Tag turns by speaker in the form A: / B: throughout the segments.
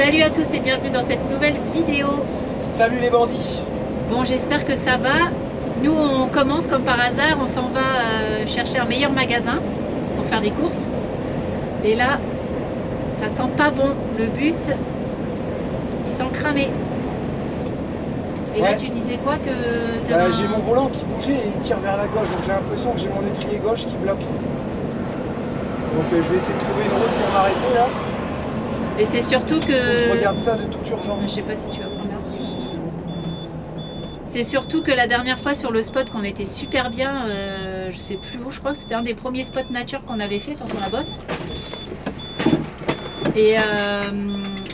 A: Salut à tous et bienvenue dans cette nouvelle vidéo.
B: Salut les bandits.
A: Bon, j'espère que ça va. Nous, on commence comme par hasard, on s'en va chercher un meilleur magasin pour faire des courses. Et là, ça sent pas bon. Le bus, il sent cramé. Et
B: ouais.
A: Là, tu disais quoi que
B: J'ai mon volant qui bougeait et il tire vers la gauche. Donc j'ai l'impression que j'ai mon étrier gauche qui bloque. Donc je vais essayer de trouver une route pour m'arrêter là.
A: Et c'est surtout que...
B: Je regarde ça de toute urgence.
A: Je sais pas si tu vas prendre là.
B: Si, c'est bon.
A: C'est surtout que la dernière fois sur le spot qu'on était super bien, je sais plus où, je crois que c'était un des premiers spots nature qu'on avait fait, attention la bosse. Et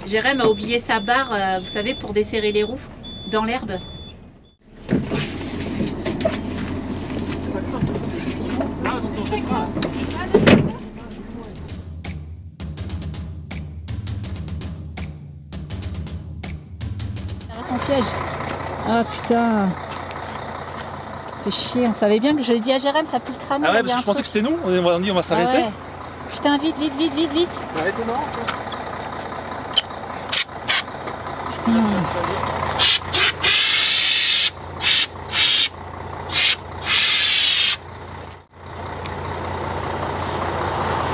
A: Jérém a oublié sa barre, vous savez, pour desserrer les roues dans l'herbe. Ton siège. Ah putain. Fait chier, on savait bien que je l'ai dit à Jérém, ça pue le crâne.
B: Ah ouais, parce que je pensais que c'était nous, on dit on va s'arrêter.
A: Ah ouais. Putain, vite.
B: Arrêtez, non.
A: Putain.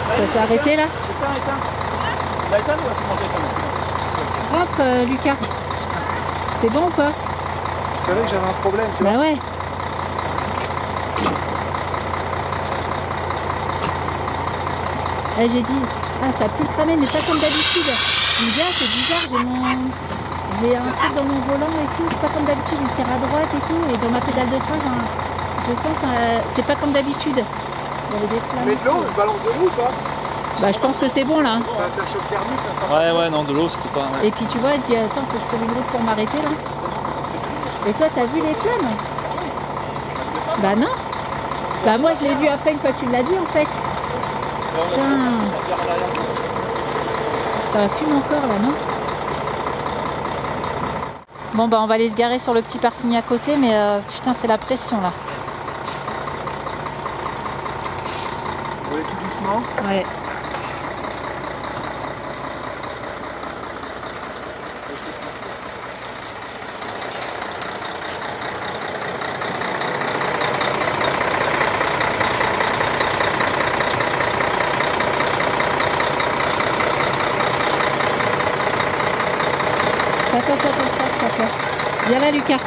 A: Ça s'est arrêté là?
B: Éteins. On va éteindre ou on va manger éteindre?
A: Rentre Lucas. C'est bon ou pas?
B: Je savais que j'avais un problème, tu vois.
A: Bah ouais. J'ai dit, ça pue le cramer, mais pas comme d'habitude. Je me dis, c'est bizarre, j'ai un truc dans mon volant et tout, c'est pas comme d'habitude, il tire à droite et tout, et dans ma pédale de frein, je sens que c'est pas comme d'habitude. Il y avait des flammes.
B: Tu mets de l'eau, je balance de l'eau ou pas?
A: Bah je pense que c'est bon là.
B: Ça va faire choc thermique, ça sera.
C: Ouais, non, de l'eau, c'était pas. Ouais.
A: Et puis tu vois, il dit, attends, que je trouve une route pour m'arrêter là. Et toi, t'as vu les flammes? Bah non. Bah moi, je l'ai vu après une fois que tu l'as dit en fait. Putain. Ça fume encore là, non? Bon bah on va aller se garer sur le petit parking à côté, mais putain c'est la pression là.
B: On va aller tout doucement.
A: Ouais. Attends. Viens là, Lucas.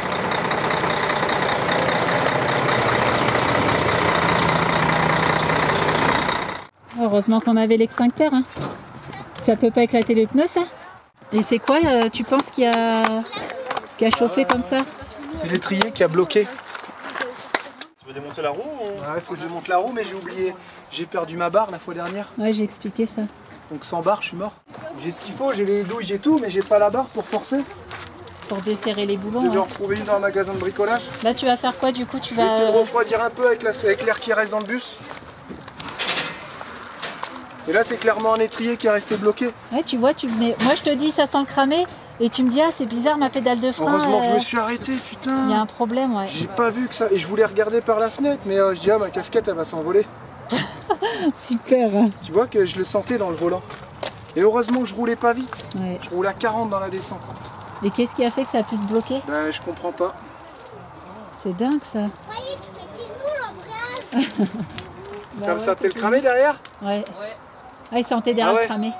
A: Heureusement qu'on avait l'extincteur. Hein. Ça peut pas éclater les pneus, ça. Et c'est quoi, tu penses qui a chauffé comme ça?
B: C'est l'étrier qui a bloqué.
C: Tu veux démonter la roue ou...
B: Ouais, faut que je démonte la roue, mais j'ai oublié. J'ai perdu ma barre la fois dernière.
A: Ouais, j'ai expliqué ça.
B: Donc sans barre, je suis mort. J'ai ce qu'il faut, j'ai les douilles, j'ai tout, mais j'ai pas la barre pour forcer.
A: Pour desserrer les boulons.
B: Je vais en retrouver une dans un magasin de bricolage.
A: Là, tu vas faire quoi du coup? Tu
B: Je vais essayer
A: vas
B: de refroidir un peu avec l'air qui reste dans le bus. Et là, c'est clairement un étrier qui est resté bloqué.
A: Ouais, tu vois, tu venais. Moi, je te dis, ça sent cramer, et tu me dis, ah, c'est bizarre ma pédale de frein.
B: Heureusement que je me suis arrêté, putain.
A: Il y a un problème, ouais.
B: J'ai pas vu que ça. Et je voulais regarder par la fenêtre, mais je dis, ah, ma casquette, elle va s'envoler.
A: Super.
B: Tu vois que je le sentais dans le volant. Et heureusement que je roulais pas vite.
A: Ouais.
B: Je roulais à 40 dans la descente.
A: Et qu'est-ce qui a fait que ça a pu se bloquer?
B: Ben, je comprends pas.
A: C'est dingue ça.
B: Ça me sentait le cramé derrière?
A: Ouais. Ah, il sentait derrière
B: Ah ouais.
A: cramé.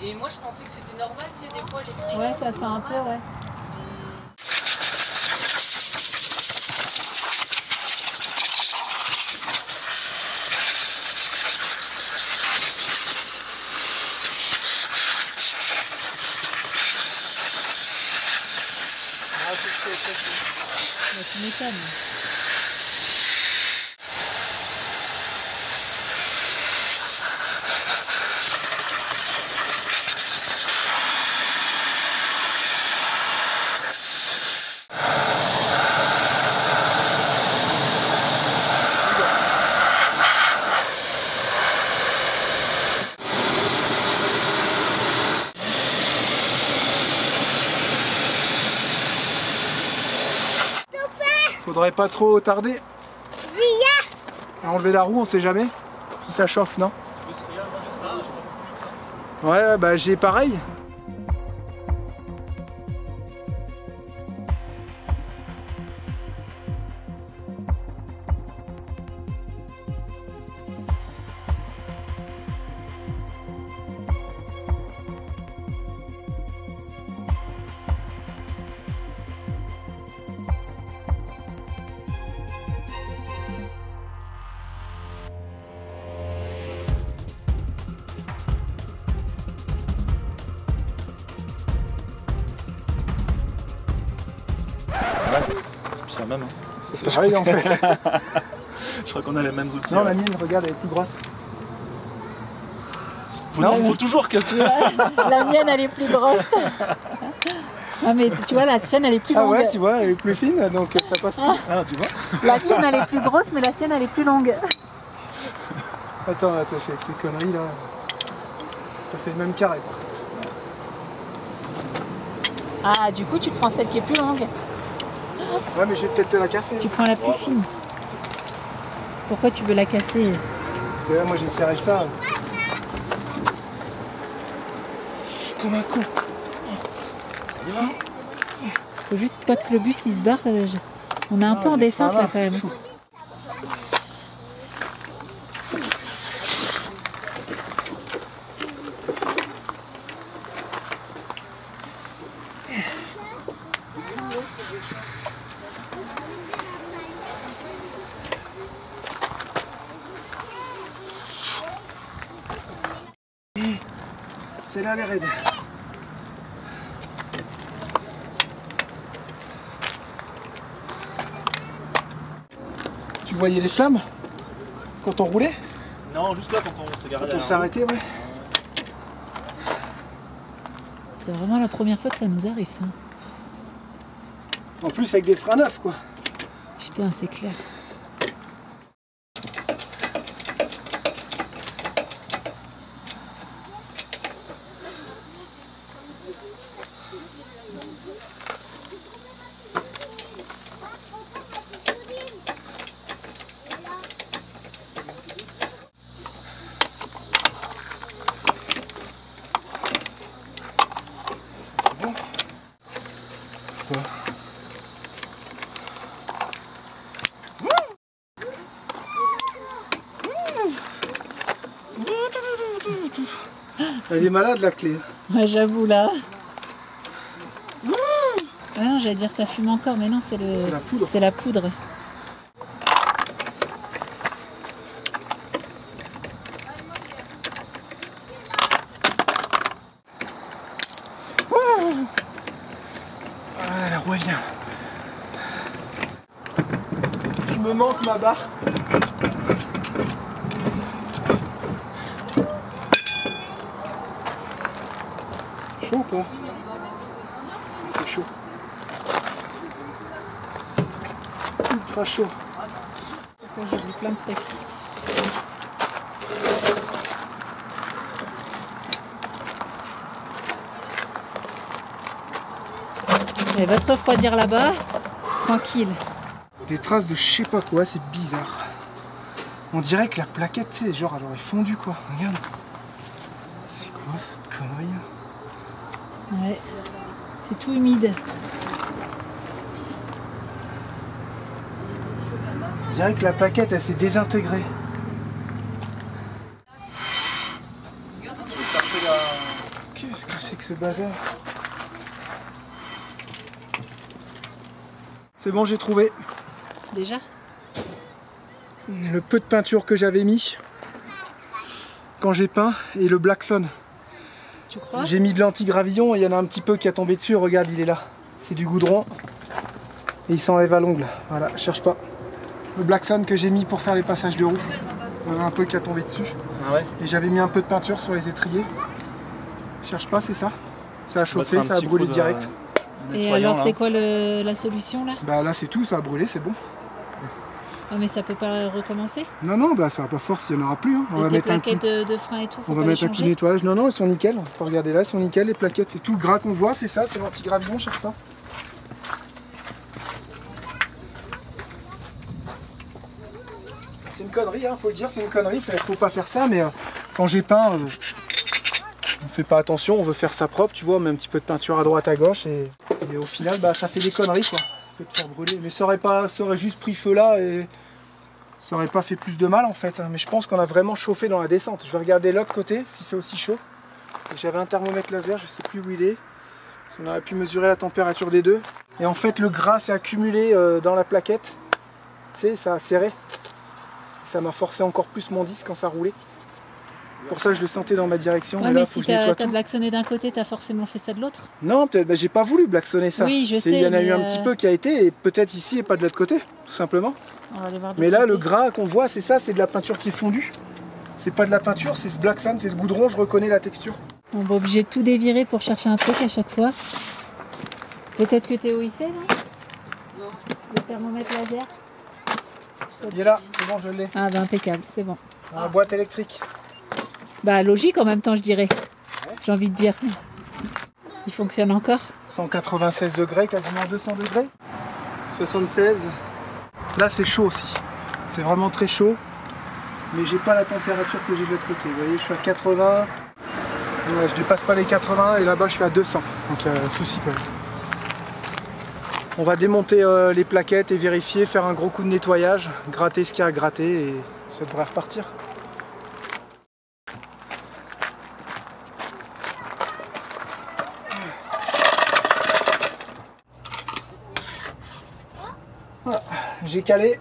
D: Et moi je pensais que c'était normal, tu sais, des fois les friches.
A: Ouais, ça sent un peu, ouais. Tu m'étonnes.
B: Faudrait pas trop tarder. À enlever la roue, on sait jamais. Si ça chauffe, non? Ouais, bah j'ai pareil.
C: C'est la même. Hein.
B: C'est pareil en fait.
C: Je crois qu'on a les mêmes outils.
B: Non, la mienne, regarde, elle est plus grosse.
C: Faut toujours que tu...
A: La mienne, elle est plus grosse. Ah, mais tu vois, la sienne, elle est plus
B: Ah
A: longue.
B: ouais, tu vois, elle est plus fine, donc ça passe plus.
C: Ah, tu vois.
A: La tienne, elle est plus grosse, mais la sienne, elle est plus longue.
B: Attends, c'est avec ces conneries là. C'est le même carré par contre.
A: Ah, du coup, tu prends celle qui est plus longue.
B: Ouais, mais je vais peut-être te la casser.
A: Tu prends la plus fine. Pourquoi tu veux la casser?
B: Parce que là, moi j'ai serré ça. Comme un con.
A: Faut juste pas que le bus il se barre. On est un peu en descente là quand même.
B: C'est là les raids. Tu voyais les flammes quand on roulait?
C: Non, juste là quand on s'est garé.
B: Quand on s'est arrêté, ouais.
A: C'est vraiment la première fois que ça nous arrive ça.
B: En plus avec des freins neufs quoi.
A: Putain, c'est clair.
B: Elle est malade la clé.
A: Ouais, j'avoue là. Ah non, j'allais dire ça fume encore, mais non, c'est
B: la poudre.
A: C'est la poudre.
B: Ah, elle revient. Tu me manques ma barre. Chaud quoi. C'est chaud. Ultra chaud.
A: Pourquoi j'ai vu plein de trucs. Elle va te refroidir là-bas, tranquille.
B: Des traces de je sais pas quoi, c'est bizarre. On dirait que la plaquette, tu sais, genre elle aurait fondu quoi. Regarde. C'est quoi cette connerie là?
A: Ouais, c'est tout humide.
B: On dirait que la plaquette elle s'est désintégrée. Qu'est-ce que c'est que ce bazar? C'est bon, j'ai trouvé.
A: Déjà?
B: Le peu de peinture que j'avais mis quand j'ai peint et le Blackson.
A: Tu crois?
B: J'ai mis de l'anti-gravillon et il y en a un petit peu qui a tombé dessus. Regarde, il est là. C'est du goudron. Et il s'enlève à l'ongle. Voilà, cherche pas. Le Blackson que j'ai mis pour faire les passages de roue. Il y en a un peu qui a tombé dessus.
C: Ah ouais.
B: Et j'avais mis un peu de peinture sur les étriers. Cherche pas, c'est ça. Ça a chauffé, ça a brûlé direct.
A: Et alors c'est quoi la solution là?
B: Bah là c'est tout, ça a brûlé, c'est bon.
A: Ah, mais ça peut pas recommencer?
B: Non, non, bah ça n'a pas force, il n'y en aura plus. Hein. On va
A: tes
B: mettre
A: plaquettes de frein et tout, faut
B: on va
A: pas
B: mettre
A: les
B: un petit
A: changer?
B: nettoyage. Non, non, elles sont nickel. On peut regarder là, elles sont nickel, les plaquettes. C'est tout le gras qu'on voit, c'est ça, c'est l'anti-gravillon, cherche pas. C'est une connerie, hein, faut le dire, c'est une connerie. Faut pas faire ça, mais quand j'ai peint, fait pas attention, on veut faire ça propre, tu vois, on met un petit peu de peinture à droite à gauche et au final bah ça fait des conneries quoi. Ça peut te faire brûler. Mais ça aurait juste pris feu là et ça aurait pas fait plus de mal en fait. Hein. Mais je pense qu'on a vraiment chauffé dans la descente. Je vais regarder l'autre côté si c'est aussi chaud. J'avais un thermomètre laser, je sais plus où il est. Si on aurait pu mesurer la température des deux. Et en fait le gras s'est accumulé dans la plaquette. Tu sais, ça a serré. Ça m'a forcé encore plus mon disque quand ça roulait. Pour ça je le sentais dans ma direction.
A: Ouais,
B: mais là,
A: mais
B: faut
A: si
B: que je nettoie
A: t'as
B: tout.
A: blacksonné d'un côté, t'as forcément fait ça de l'autre.
B: Non, peut-être, bah, j'ai pas voulu blacksonner ça.
A: Oui, je sais,
B: Il y en a eu
A: mais,
B: un petit peu qui a été, et peut-être ici et pas de l'autre côté, tout simplement.
A: On va aller voir de
B: Mais
A: l'autre
B: là, le
A: côté.
B: gras qu'on voit, c'est ça, c'est de la peinture qui est fondue. C'est pas de la peinture, c'est ce black sand, c'est ce goudron, je reconnais la texture.
A: On va obligé de tout dévirer pour chercher un truc à chaque fois. Peut-être que Théo il sait, non?
D: Non.
A: Le thermomètre laser.
B: Il est là, c'est bon, je l'ai.
A: Ah bah impeccable, c'est bon.
B: Dans la boîte électrique.
A: Bah logique en même temps je dirais. J'ai envie de dire. Il fonctionne encore.
B: 196 degrés, quasiment 200 degrés. 76. Là, c'est chaud aussi. C'est vraiment très chaud. Mais j'ai pas la température que j'ai de l'autre côté. Vous voyez, je suis à 80. Ouais, je dépasse pas les 80 et là-bas, je suis à 200. Donc, souci quand même. On va démonter les plaquettes et vérifier, faire un gros coup de nettoyage, gratter ce qu'il y a à gratter et ça devrait repartir. Voilà, j'ai calé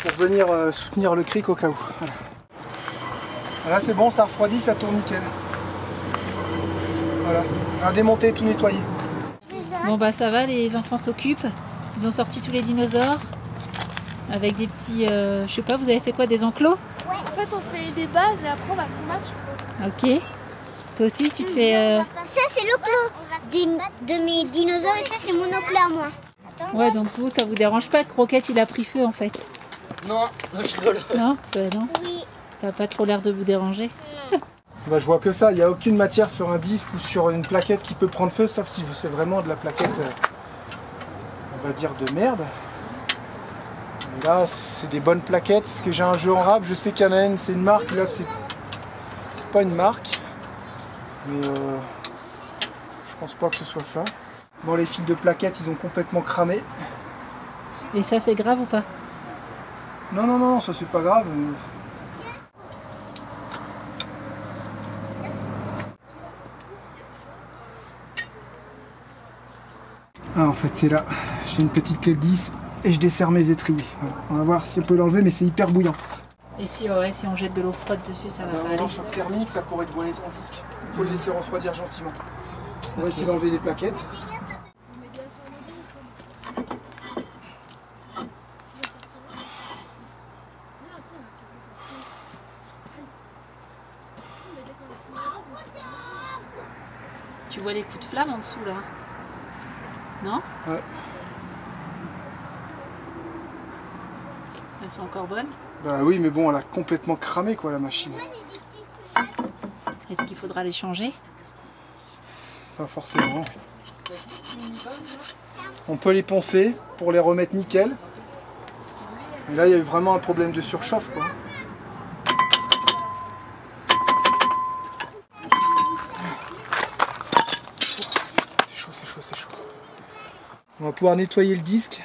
B: pour venir soutenir le cric au cas où. Voilà. Là c'est bon, ça refroidit, ça tourne nickel. Voilà, on a démonté, tout nettoyé.
A: Bon bah ça va, les enfants s'occupent. Ils ont sorti tous les dinosaures. Avec des petits, je sais pas, vous avez fait quoi, des enclos?
E: Ouais. En fait, on fait des bases et après on va se combattre.
A: Ok. Toi aussi tu te fais...
E: Ça, c'est l'enclos de mes dinosaures et ça, c'est mon enclos à moi.
A: Ouais, donc vous, ça vous dérange pas que Roquette il a pris feu en fait?
D: Non, je rigole.
A: Non, non.
E: Oui.
A: Ça a pas trop l'air de vous déranger?
B: Bah, je vois que ça, il n'y a aucune matière sur un disque ou sur une plaquette qui peut prendre feu, sauf si c'est vraiment de la plaquette, on va dire, de merde. Et là, c'est des bonnes plaquettes, parce que j'ai un jeu en rap, je sais qu'il y en a une, c'est une marque, l'autre c'est pas une marque. Mais je pense pas que ce soit ça. Bon, les fils de plaquettes, ils ont complètement cramé.
A: Et ça c'est grave ou pas?
B: Non, non, non, ça c'est pas grave. Ah, en fait c'est là, j'ai une petite clé de 10 et je desserre mes étriers. Voilà. On va voir si on peut l'enlever, mais c'est hyper bouillant.
A: Et si, ouais, si on jette de l'eau froide dessus, ça va pas aller?
B: En choc thermique, ça pourrait dévoiler ton disque. Il faut le laisser refroidir gentiment. On va essayer d'enlever les plaquettes.
A: Tu vois les coups de flamme en dessous là? Non?
B: Ouais.
A: Elles sont encore bonnes?
B: Bah oui, mais bon, elle a complètement cramé quoi la machine.
A: Est-ce qu'il faudra les changer?
B: Pas forcément. On peut les poncer pour les remettre nickel. Et là, il y a eu vraiment un problème de surchauffe quoi. C'est chaud, c'est chaud, c'est chaud. On va pouvoir nettoyer le disque.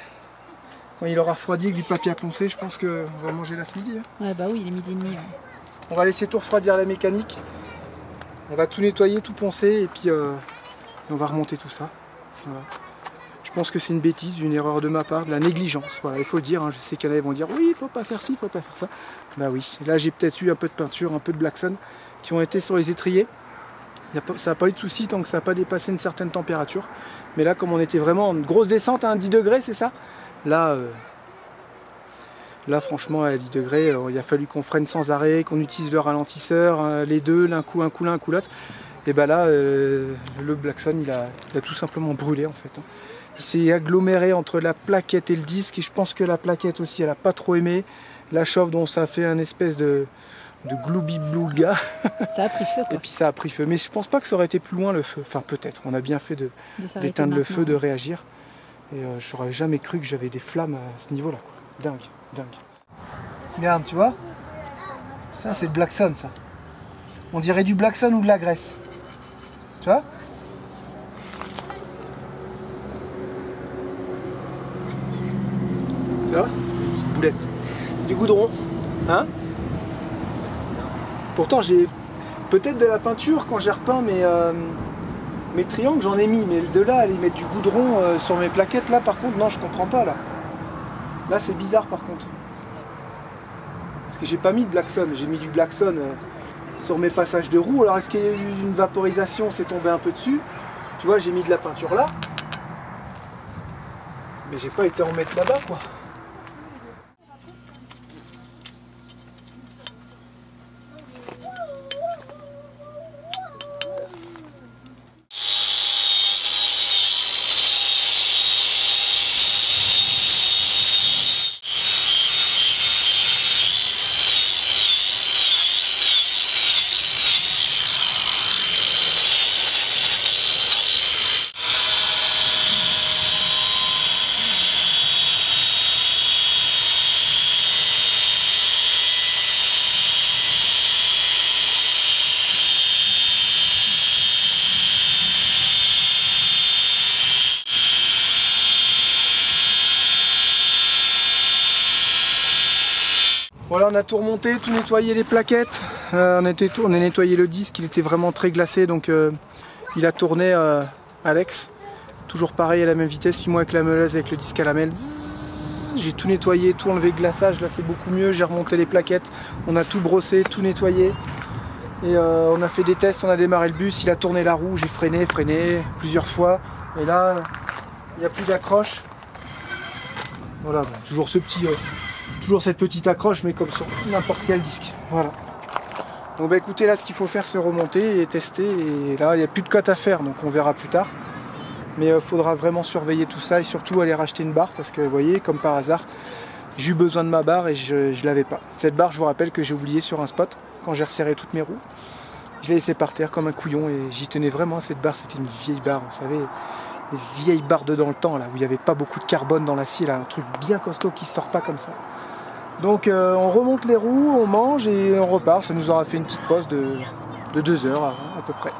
B: Quand il aura refroidi avec du papier à poncer, je pense qu'on va manger là ce midi. Hein.
A: Ouais bah oui, il est midi et demi. Ouais.
B: On va laisser tout refroidir la mécanique. On va tout nettoyer, tout poncer et puis on va remonter tout ça. Voilà. Je pense que c'est une bêtise, une erreur de ma part, de la négligence. Voilà, il faut le dire. Hein. Je sais qu'il y en a qui vont dire oui, il faut pas faire ci, il faut pas faire ça. Bah oui. Là, j'ai peut-être eu un peu de peinture, un peu de black sand qui ont été sur les étriers. Ça n'a pas eu de souci tant que ça n'a pas dépassé une certaine température. Mais là, comme on était vraiment en grosse descente à 10 degrés, c'est ça? Là, franchement, à 10 degrés, il a fallu qu'on freine sans arrêt, qu'on utilise le ralentisseur, les deux, l'un coup, l'autre. Et bah là, le black sand, il a tout simplement brûlé en fait. Hein. Il s'est aggloméré entre la plaquette et le disque, et je pense que la plaquette aussi, elle n'a pas trop aimé. La chauffe, dont ça a fait un espèce de gloubi-bloulga.
A: Ça a pris feu quoi.
B: Et puis ça a pris feu. Mais je pense pas que ça aurait été plus loin le feu. Enfin, peut-être. On a bien fait d'éteindre le feu, de réagir. Et j'aurais jamais cru que j'avais des flammes à ce niveau-là. Dingue, dingue. Regarde, tu vois? Ça, c'est le black sand, ça. On dirait du black sand ou de la graisse. Tu vois? Tu vois? Une petite boulette. Du goudron. Hein? Pourtant j'ai peut-être de la peinture quand j'ai repeint mes triangles, j'en ai mis, mais de là aller mettre du goudron sur mes plaquettes là par contre non, je comprends pas là. Là c'est bizarre par contre. Parce que j'ai pas mis de Blackson, j'ai mis du Blackson sur mes passages de roue. Alors est-ce qu'il y a eu une vaporisation, c'est tombé un peu dessus? Tu vois, j'ai mis de la peinture là. Mais j'ai pas été en mettre là-bas quoi. Voilà, on a tout remonté, tout nettoyé les plaquettes, on a nettoyé le disque, il était vraiment très glacé, donc il a tourné Alex, toujours pareil à la même vitesse, puis moi avec la meuleuse, avec le disque à la mêle, j'ai tout nettoyé, tout enlevé le glaçage, là c'est beaucoup mieux, j'ai remonté les plaquettes, on a tout brossé, tout nettoyé, et on a fait des tests, on a démarré le bus, il a tourné la roue, j'ai freiné plusieurs fois, et là il n'y a plus d'accroche, voilà, bah, toujours ce petit... toujours cette petite accroche, mais comme sur n'importe quel disque. Voilà. Donc bah écoutez, là ce qu'il faut faire c'est remonter et tester. Et là il n'y a plus de cote à faire, donc on verra plus tard. Mais il faudra vraiment surveiller tout ça et surtout aller racheter une barre parce que vous voyez, comme par hasard, j'ai eu besoin de ma barre et je l'avais pas. Cette barre, je vous rappelle que j'ai oublié sur un spot quand j'ai resserré toutes mes roues. Je l'ai laissé par terre comme un couillon et j'y tenais vraiment. Cette barre, c'était une vieille barre, vous savez, les vieilles barres de dans le temps là où il n'y avait pas beaucoup de carbone dans l'acier, là, un truc bien costaud qui se tord pas comme ça. Donc on remonte les roues, on mange et on repart. Ça nous aura fait une petite pause de 2 heures à peu près.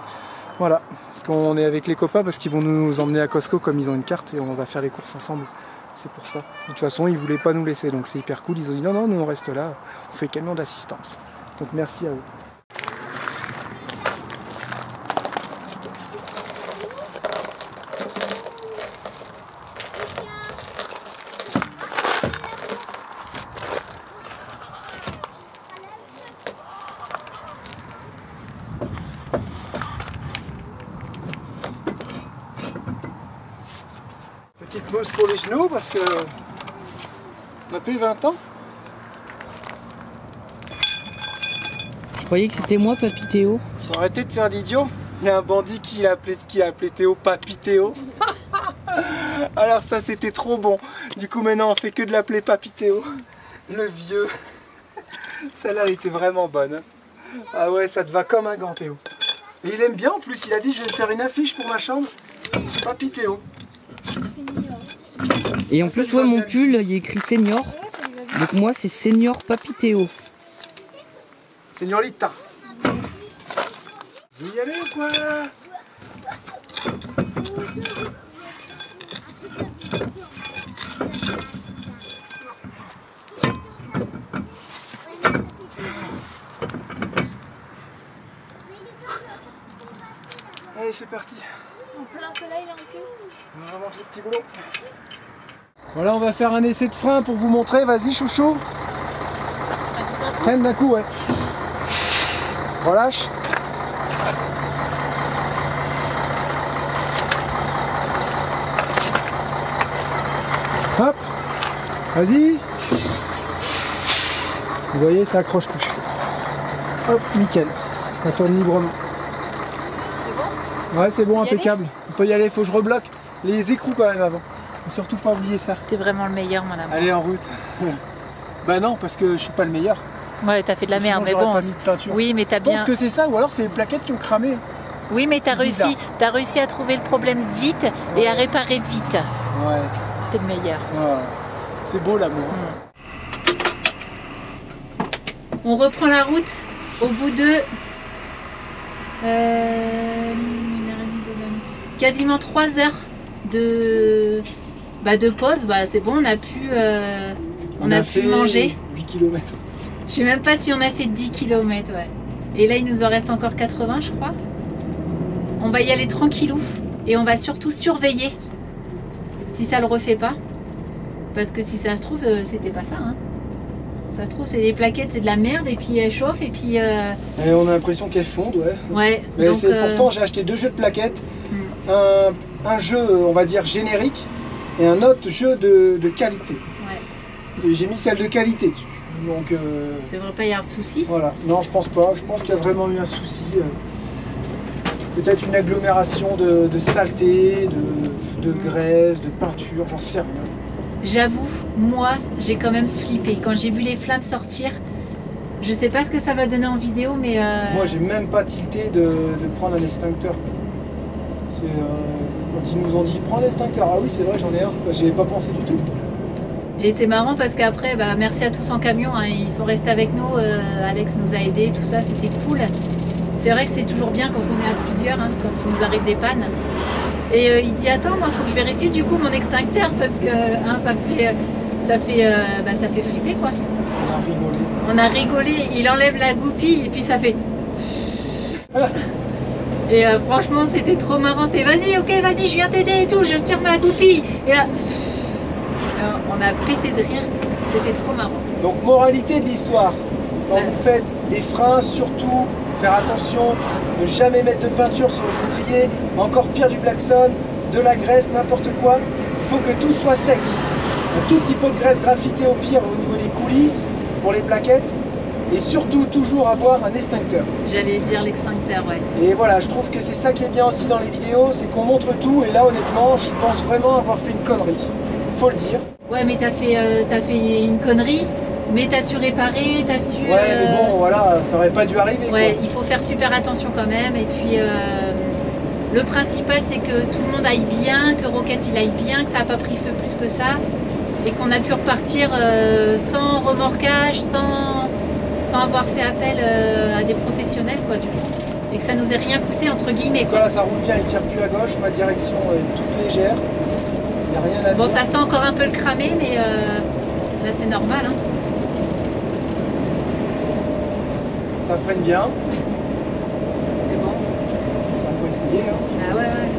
B: Voilà, parce qu'on est avec les copains parce qu'ils vont nous emmener à Costco comme ils ont une carte et on va faire les courses ensemble. C'est pour ça. De toute façon, ils voulaient pas nous laisser, donc c'est hyper cool. Ils ont dit non, non, nous on reste là, on fait camion d'assistance. Donc merci à eux. Petite mousse pour les genoux parce que on a plus 20 ans.
D: Je croyais que c'était moi, Papy Théo.
B: Faut arrêter de faire l'idiot. Il y a un bandit qui a appelé Théo Papy Théo. Alors ça c'était trop bon. Du coup maintenant on fait que de l'appeler Papy Théo. Le vieux. Celle-là elle était vraiment bonne. Ah ouais, ça te va comme un gant Théo. Et il aime bien en plus, il a dit je vais faire une affiche pour ma chambre. Papy Théo.
D: Et en plus, ouais, mon pull, il y a écrit senior. Donc moi, c'est senior Papy Théo.
B: Señorita. Vous y allez ou quoi? Allez, c'est parti.
E: En plein soleil en plus.
B: On va manger le petit boulot. Voilà, on va faire un essai de frein pour vous montrer. Vas-y, chouchou. Freine d'un coup, ouais. Relâche. Hop. Vas-y. Vous voyez, ça accroche plus. Hop, nickel. Ça tourne librement. Ouais, c'est bon, impeccable. On peut y aller, faut que je rebloque les écrous quand même avant. Faut surtout pas oublier ça.
A: T'es vraiment le meilleur, mon amour.
B: Allez, en route. Bah non, parce que je suis pas le meilleur.
A: Ouais, t'as fait de la merde, mais bon.
B: Pas mis de peinture.
A: Oui, mais t'as
B: Je pense
A: bien.
B: que c'est ça, ou alors c'est les plaquettes qui ont cramé.
A: Oui, mais t'as
B: bizarre.
A: réussi à trouver le problème vite et à réparer vite.
B: Ouais.
A: T'es le meilleur.
B: Ouais. C'est beau l'amour.
A: On reprend la route au bout de... quasiment 3 heures de pause. Bah, c'est bon, on a pu manger.
B: 8 km.
A: Je sais même pas si on a fait 10 km, ouais. Et là, il nous en reste encore 80, je crois. On va y aller tranquillou. Et on va surtout surveiller si ça le refait pas. Parce que si ça se trouve, c'était pas ça. Hein. Ça se trouve, c'est des plaquettes, c'est de la merde. Et puis elles chauffent. Et puis.
B: Et on a l'impression qu'elles fondent, ouais.
A: Ouais.
B: Mais
A: donc,
B: pourtant, j'ai acheté 2 jeux de plaquettes. Un jeu, on va dire, générique. Et un autre jeu de qualité.
A: Ouais.
B: Et j'ai mis celle de qualité dessus. Donc,
A: devrait pas y avoir de soucis.
B: Voilà, non, je pense pas. Je pense qu'il y a vraiment eu un souci. Peut-être une agglomération de saleté, de graisse, de peinture, j'en sais rien.
A: J'avoue, moi, j'ai quand même flippé. Quand j'ai vu les flammes sortir, je sais pas ce que ça va donner en vidéo, mais...
B: Moi, j'ai même pas tilté de prendre un extincteur. Quand ils nous ont dit, prends un extincteur. Ah oui, c'est vrai, j'en ai un. J'y avais pas pensé du tout.
A: Et c'est marrant parce qu'après, bah, merci à tous en camion, hein, ils sont restés avec nous, Alex nous a aidés, tout ça, c'était cool. C'est vrai que c'est toujours bien quand on est à plusieurs, hein, quand il nous arrive des pannes. Et il dit, attends, moi, faut que je vérifie du coup mon extincteur parce que hein, ça fait flipper, quoi.
B: On a rigolé.
A: On a rigolé, il enlève la goupille et puis ça fait... Et franchement, c'était trop marrant, c'est vas-y, ok, vas-y, je viens t'aider et tout, je tire ma goupille. Et là... on a pété de rire, c'était trop marrant.
B: Donc moralité de l'histoire, quand vous faites des freins, surtout faire attention, ne jamais mettre de peinture sur les étriers, encore pire du klaxon, de la graisse, n'importe quoi. Il faut que tout soit sec. Un tout petit peu de graisse graffitée au pire au niveau des coulisses, pour les plaquettes, et surtout toujours avoir un extincteur.
A: J'allais dire l'extincteur, ouais.
B: Et voilà, je trouve que c'est ça qui est bien aussi dans les vidéos, c'est qu'on montre tout, et là honnêtement, je pense vraiment avoir fait une connerie. Faut le dire.
A: Ouais, mais t'as fait une connerie, mais t'as su réparer, t'as su...
B: Ouais, mais bon, voilà, ça aurait pas dû arriver.
A: Ouais,
B: quoi.
A: il faut faire super attention quand même. Et puis, le principal, c'est que tout le monde aille bien, que Rocket il aille bien, que ça n'a pas pris feu plus que ça, et qu'on a pu repartir sans remorquage, sans avoir fait appel à des professionnels, quoi, du coup. Et que ça nous ait rien coûté, entre guillemets, quoi.
B: Voilà, ça roule bien, il tire plus à gauche, ma direction est toute légère. Il n'y a rien à dire.
A: Bon, ça sent encore un peu le cramé, mais là c'est normal. Hein.
B: Ça freine bien.
A: C'est bon.
B: Il faut essayer. Hein.
A: Ah ouais, ouais.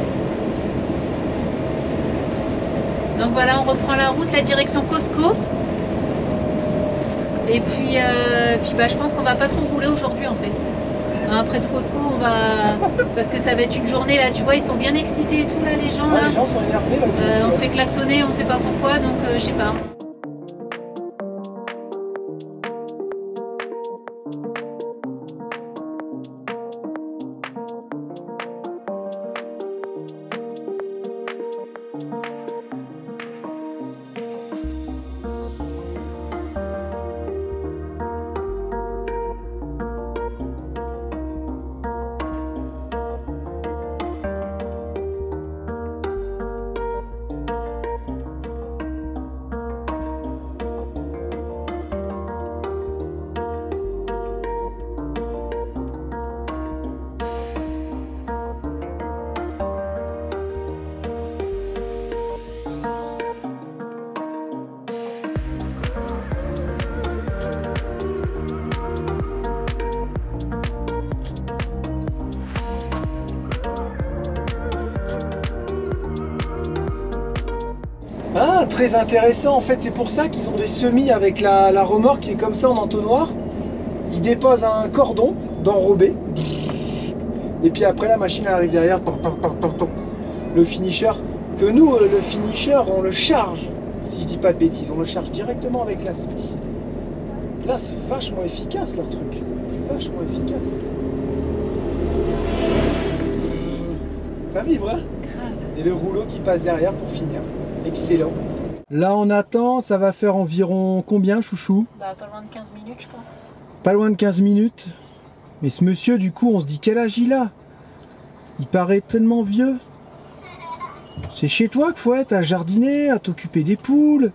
A: Donc voilà, on reprend la route, la direction Costco. Et puis, bah, je pense qu'on va pas trop rouler aujourd'hui en fait. Après de Costco, on va... Parce que ça va être une journée, là, tu vois, ils sont bien excités et tout, là, les gens,
B: Ouais,
A: là.
B: les gens sont énervés, là.
A: On se fait klaxonner, on sait pas pourquoi, donc je sais pas.
B: Ah, très intéressant. En fait, c'est pour ça qu'ils ont des semis avec la remorque qui est comme ça en entonnoir. Ils déposent un cordon d'enrobé. Et puis après, la machine elle arrive derrière. Le finisher. Que nous, le finisher, on le charge. Si je dis pas de bêtises, on le charge directement avec la scie. Là, c'est vachement efficace leur truc. Vachement efficace. Ça vibre, hein? Et le rouleau qui passe derrière pour finir. Excellent. Là on attend, ça va faire environ combien, chouchou?
A: Bah pas loin de 15 minutes je pense.
B: Pas loin de 15 minutes. Mais ce monsieur du coup on se dit quel âge il a? Il paraît tellement vieux. C'est chez toi qu'il faut être à jardiner, à t'occuper des poules.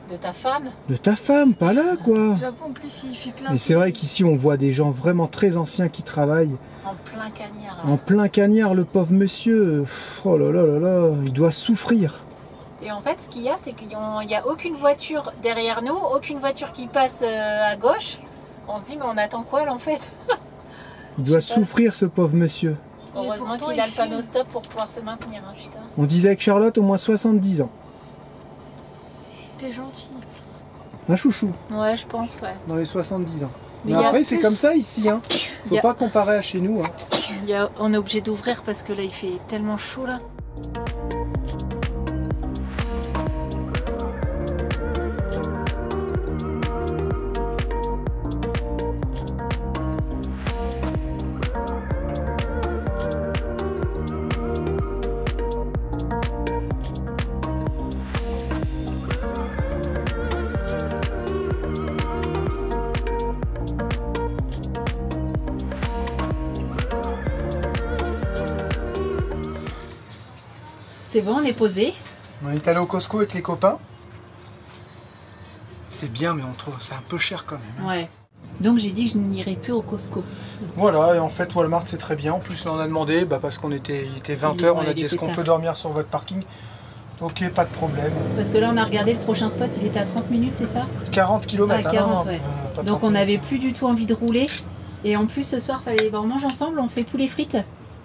A: De ta femme?
B: De ta femme, pas là quoi.
F: J'avoue, en plus, il fait plein
B: Mais c'est vrai qu'ici on voit des gens vraiment très anciens qui travaillent.
A: En plein cagnard.
B: En plein cagnard, le pauvre monsieur. Oh là là là là, il doit souffrir.
A: Et en fait, ce qu'il y a, c'est qu'il n'y a aucune voiture derrière nous, aucune voiture qui passe à gauche. On se dit, mais on attend quoi là en fait?
B: Il doit
A: Je sais pas.
B: souffrir ce pauvre monsieur.
A: Heureusement
F: pourtant,
A: qu'il a
F: il
A: le panneau
F: filme.
A: stop pour pouvoir se maintenir, hein, putain.
B: On disait avec Charlotte au moins 70 ans.
F: T'es gentil.
B: Un chouchou,
A: Ouais, je pense, ouais.
B: dans les 70 ans.
A: Mais
B: Mais
A: il y a
B: après c'est
F: plus-
B: comme ça ici, hein.
A: Il
B: Faut
A: y a-
B: pas comparer à chez nous, hein.
A: On est obligé d'ouvrir parce que là, il fait tellement chaud là. C'est bon, on est posé.
B: On est allé au Costco avec les copains. C'est bien, mais on trouve c'est un peu cher quand même.
A: Ouais. Donc j'ai dit que je n'irai plus au Costco.
B: Voilà, et en fait Walmart c'est très bien. En plus là on a demandé, parce qu'il était 20h, on a dit est-ce qu'on peut dormir sur votre parking? Ok, pas de problème.
A: Parce que là, on a regardé le prochain spot, il était à 30 minutes, c'est ça?
B: 40 km,
A: Ah, 40, ouais. Donc on n'avait plus du tout envie de rouler. Et en plus, ce soir, on mange ensemble, on fait poulet frites.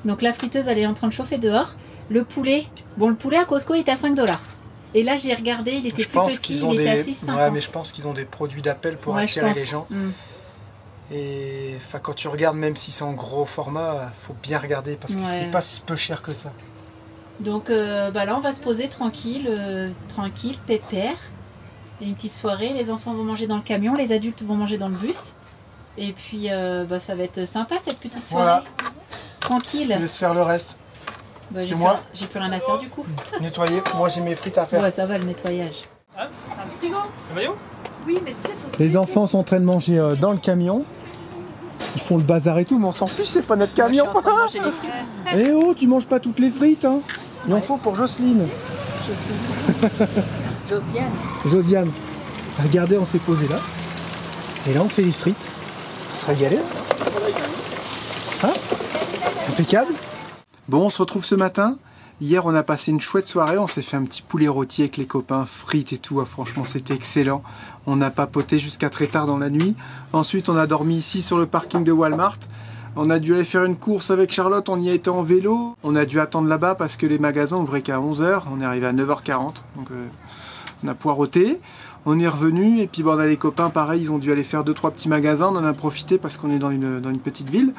A: Donc la friteuse, elle est en train de chauffer dehors. Le poulet, le poulet à Costco, il est à 5 $. Et là, j'ai regardé, il était
B: Je
A: plus
B: pense
A: petit,
B: qu'ils ont
A: il était à
B: des...
A: 6,50.
B: Ouais, mais je pense qu'ils ont des produits d'appel pour
A: Ouais, je
B: attirer
A: pense.
B: les gens.
A: Mm.
B: Et quand tu regardes, même si c'est en gros format, faut bien regarder parce que
A: Ouais.
B: c'est pas si peu cher que ça.
A: Donc là, on va se poser tranquille, pépère. Il y a une petite soirée, les enfants vont manger dans le camion, les adultes vont manger dans le bus. Et puis, ça va être sympa cette petite soirée.
B: Voilà.
A: Tranquille.
B: Je te laisse faire le reste.
A: Bah,
B: C'est moi.
A: j'ai plus rien à faire du coup.
B: Nettoyer. Moi j'ai mes frites à faire.
A: Ouais, ça va le nettoyage.
C: Un maillot?
A: Oui, mais tu sais, faut
B: Les enfants sont en train de manger dans le camion. Ils font le bazar et tout, mais on s'en fiche, c'est pas notre camion.
A: manger les frites.
B: Eh oh, tu manges pas toutes les frites, hein. Il en faut pour Jocelyne.
A: Josiane.
B: Josiane. Regardez, on s'est posé là. Et là, on fait les frites. On se régaler. Hein? Impeccable. Bon, on se retrouve ce matin. Hier, on a passé une chouette soirée. On s'est fait un petit poulet rôti avec les copains, frites et tout. Ah, franchement, c'était excellent. On a papoté jusqu'à très tard dans la nuit. Ensuite, on a dormi ici sur le parking de Walmart. On a dû aller faire une course avec Charlotte. On y a été en vélo. On a dû attendre là-bas parce que les magasins ouvraient qu'à 11 h. On est arrivé à 9h40. Donc, on a poireauté. On est revenu. Et puis, on a les copains, pareil. Ils ont dû aller faire 2-3 petits magasins. On en a profité parce qu'on est dans une petite ville.